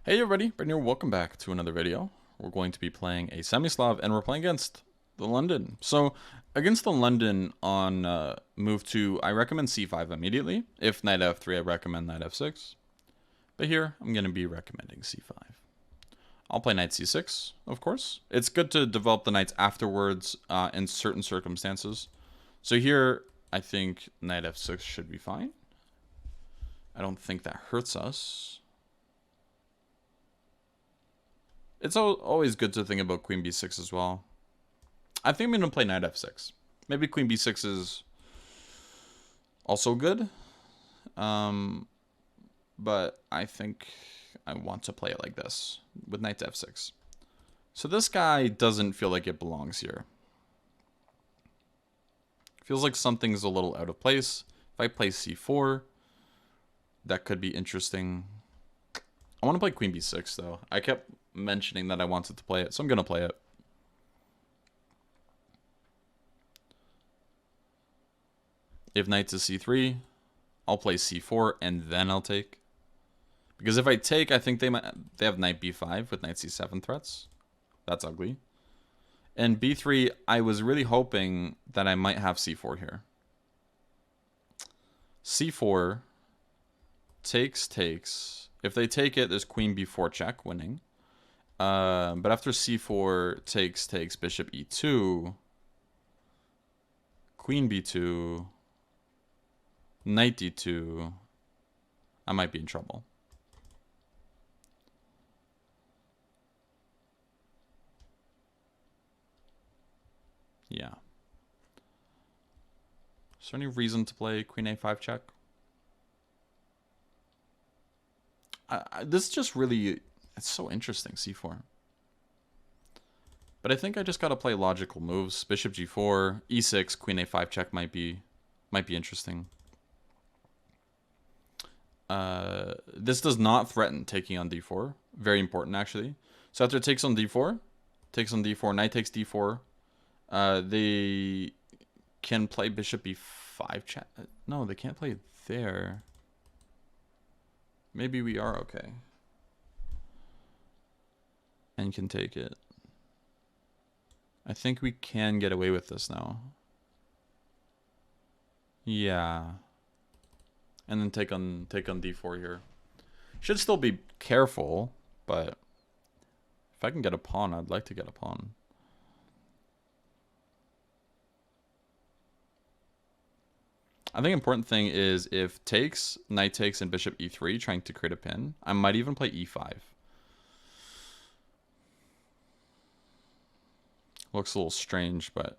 Hey everybody, Brandon here, welcome back to another video. We're going to be playing a Semi-Slav and we're playing against the London. So, against the London on move 2, I recommend c5 immediately. If knight f3, I recommend knight f6. But here, I'm going to be recommending c5. I'll play knight c6, of course. It's good to develop the knights afterwards in certain circumstances. So here, I think knight f6 should be fine. I don't think that hurts us. It's always good to think about queen b6 as well. I think I'm going to play knight f6. Maybe queen b6 is also good. But I think I want to play it like this, with knight to f6. So this guy doesn't feel like it belongs here. Feels like something's a little out of place. If I play c4, that could be interesting. I want to play queen b6 though. I kept mentioning that I wanted to play it, so I'm going to play it. If knight to c3, I'll play c4 and then I'll take. Because if I take, I think they have knight b5 with knight c7 threats. That's ugly. And b3, I was really hoping that I might have c4 here. c4 takes. If they take it, there's queen b4 check winning. But after c4 takes bishop e2, queen b2, knight d2, I might be in trouble. Yeah. Is there any reason to play queen a5 check? This just really, it's so interesting, c4. But I think I just gotta play logical moves. Bishop g4, e6, queen a5 check might be interesting. This does not threaten taking on d4. Very important, actually. So after it takes on d4, knight takes d4. They can play bishop b5 check. No, they can't play there. Maybe we are okay. And can take it. I think we can get away with this now. Yeah. And then take on d4 here. Should still be careful, but if I can get a pawn, I'd like to get a pawn. I think important thing is if takes, knight takes, and bishop e3, trying to create a pin. I might even play e5. Looks a little strange, but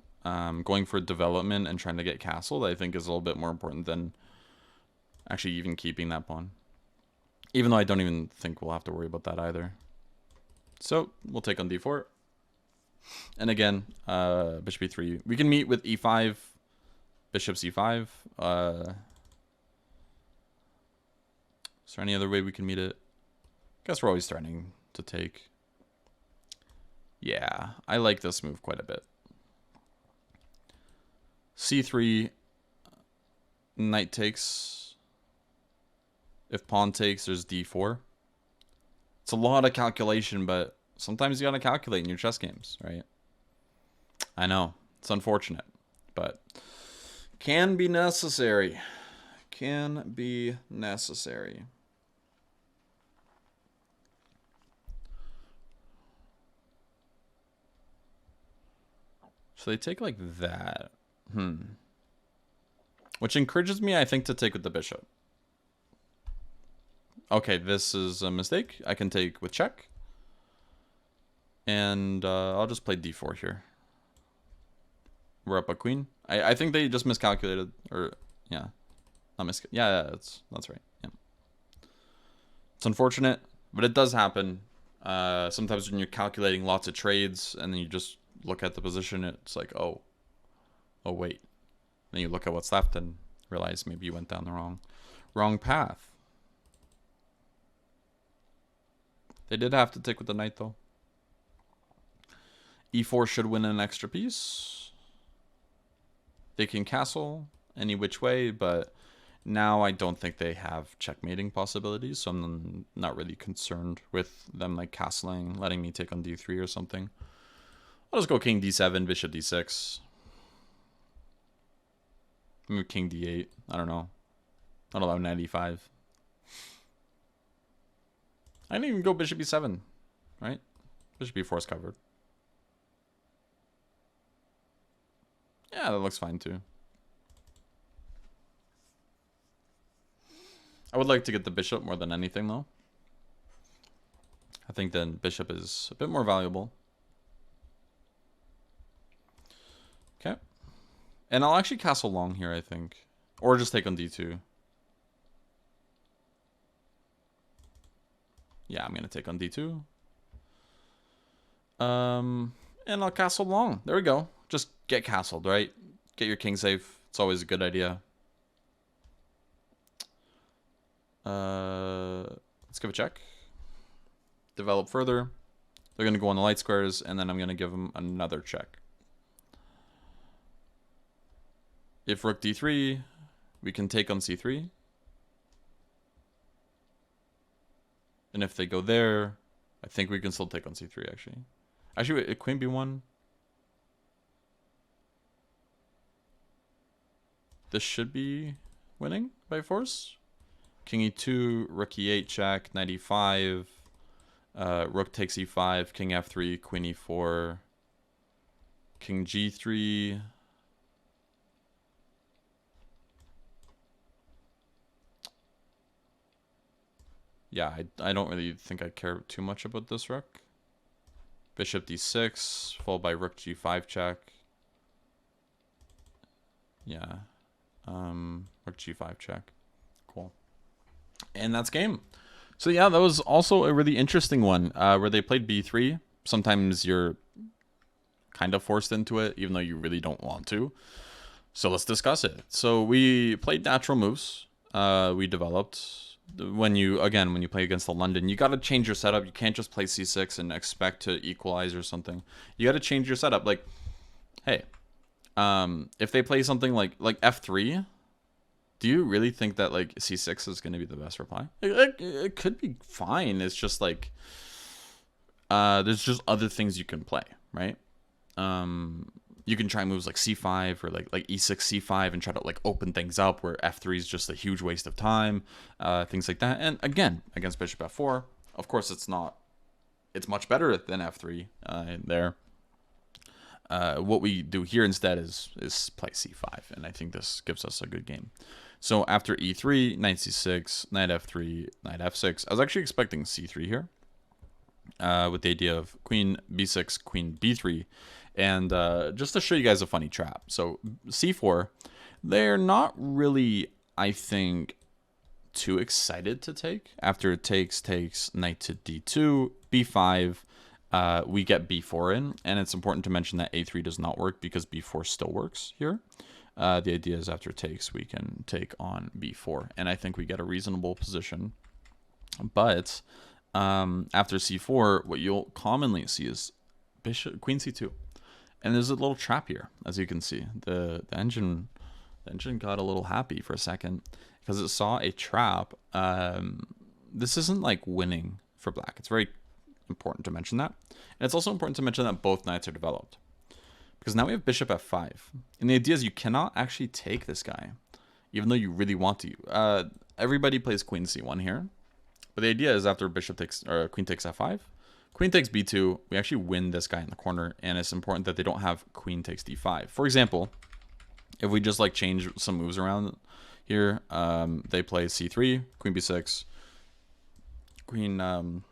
going for development and trying to get castled, I think is a little bit more important than actually even keeping that pawn. Even though I don't even think we'll have to worry about that either. So we'll take on d4. And again, bishop e3. We can meet with e5, bishop c5. Is there any other way we can meet it? Guess we're always threatening to take. Yeah, I like this move quite a bit. c3, knight takes. If pawn takes, there's d4. It's a lot of calculation, but sometimes you gotta calculate in your chess games, right? I know, it's unfortunate, but can be necessary. Can be necessary. So they take like that. Which encourages me, I think, to take with the bishop. Okay, this is a mistake. I can take with check. And I'll just play d4 here. We're up a queen. I think they just miscalculated. Or, yeah. Yeah, that's right. Yeah. It's unfortunate, but it does happen. Sometimes when you're calculating lots of trades and then you just look at the position, it's like, oh wait. Then you look at what's left and realize maybe you went down the wrong path. They did have to take with the knight though. e4 should win an extra piece. They can castle any which way, but now I don't think they have checkmating possibilities, so I'm not really concerned with them like castling, letting me take on d3 or something. I'll just go king d7, bishop d6. Maybe king d8. I don't know. Not allow knight e5. I didn't even go bishop e7, right? Bishop e4 is covered. Yeah, that looks fine too. I would like to get the bishop more than anything, though. I think then bishop is a bit more valuable. Okay. And I'll actually castle long here, I think. Or just take on d2. Yeah, I'm going to take on d2. And I'll castle long. There we go. Just get castled, right? Get your king safe. It's always a good idea. Let's give a check. Develop further. They're going to go on the light squares, and then I'm going to give them another check. If rook d3, we can take on c3. And if they go there, I think we can still take on c3, actually. Actually, wait, queen b1. This should be winning by force. King e2, rook e8 check, knight e5, rook takes e5, king f3, queen e4, king g3. Yeah, I don't really think I care too much about this rook. Bishop d6, followed by rook g5 check. Yeah, rook g5 check. Cool. And that's game. So yeah, that was also a really interesting one where they played b3. Sometimes you're kind of forced into it, even though you really don't want to. So let's discuss it. So we played natural moves. We developed. When you play against the London, you got to change your setup. You can't just play c6 and expect to equalize or something. You got to change your setup. Like, hey, if they play something like f3, do you really think that like c6 is going to be the best reply? It could be fine. It's just like there's just other things you can play, right? You can try moves like c5 or like e6 c5 and try to like open things up where f3 is just a huge waste of time, things like that. And again, against bishop f4, of course it's much better than f3 there. What we do here instead is play c5, and I think this gives us a good game. So after e3, knight c6, knight f3, knight f6. I was actually expecting c3 here, with the idea of queen b6, queen b3. And just to show you guys a funny trap. So c4, they're not really, I think, too excited to take. After it takes knight to d2, b5, we get b4 in. And it's important to mention that a3 does not work because b4 still works here. The idea is after takes, we can take on b4. And I think we get a reasonable position. But after c4, what you'll commonly see is queen c2. And there's a little trap here, as you can see. The engine got a little happy for a second because it saw a trap. This isn't like winning for black. It's very important to mention that. And it's also important to mention that both knights are developed. Because now we have bishop f5. And the idea is you cannot actually take this guy, even though you really want to. Everybody plays queen c1 here. But the idea is after bishop takes, or queen takes f5, queen takes b2, we actually win this guy in the corner, and it's important that they don't have queen takes d5. For example, if we just like change some moves around here, they play c3, queen b6, queen b3,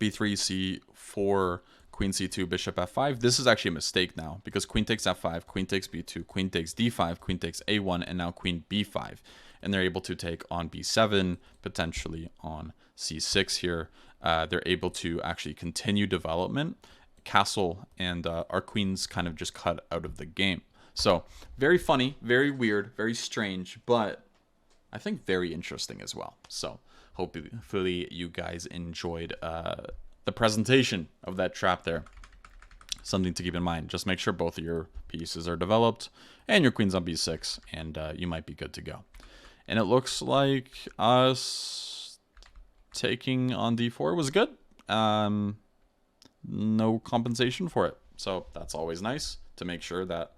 c4, queen c2, bishop f5. This is actually a mistake now, because queen takes f5, queen takes b2, queen takes d5, queen takes a1, and now queen b5. And they're able to take on b7, potentially on c6 here. They're able to actually continue development, castle, and our queen's kind of just cut out of the game. So very funny, very weird, very strange, but I think very interesting as well. So hopefully you guys enjoyed the presentation of that trap there. Something to keep in mind. Just make sure both of your pieces are developed and your queen's on b6, and you might be good to go. And it looks like us taking on d4 was good. No compensation for it. So that's always nice to make sure that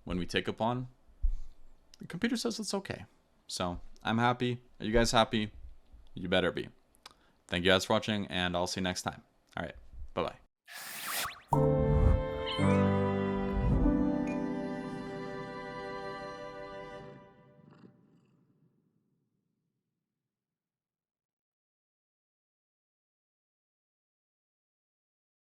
when we take a pawn, the computer says it's okay. So I'm happy. Are you guys happy? You better be. Thank you guys for watching, and I'll see you next time. All right. Bye-bye.